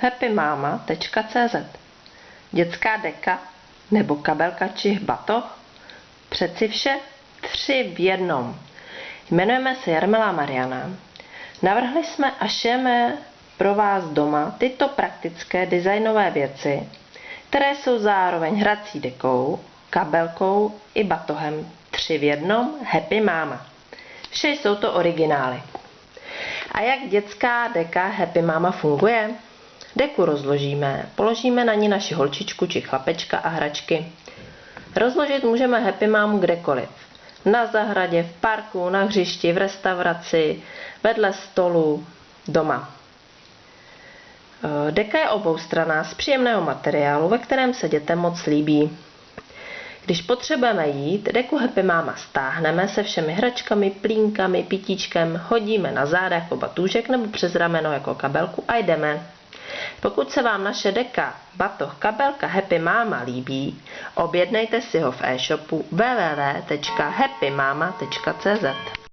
happymama.cz. Dětská deka nebo kabelka či batoh? Přeci vše 3 v jednom. Jmenujeme se Jarmila Mariana. Navrhli jsme a šijeme pro vás doma tyto praktické designové věci, které jsou zároveň hrací dekou, kabelkou i batohem 3 v jednom Happy Mama. Vše jsou to originály. A jak dětská deka Happy Mama funguje? Deku rozložíme, položíme na ní naši holčičku či chlapečka a hračky. Rozložit můžeme Happy Mamu kdekoliv. Na zahradě, v parku, na hřišti, v restauraci, vedle stolu, doma. Deka je oboustranná z příjemného materiálu, ve kterém se dětem moc líbí. Když potřebujeme jít, deku Happy Mama stáhneme se všemi hračkami, plínkami, pitíčkem, hodíme na záda jako batůžek nebo přes rameno jako kabelku a jdeme. Pokud se vám naše deka, batoh, kabelka Happy Mama líbí, objednejte si ho v e-shopu www.happymama.cz.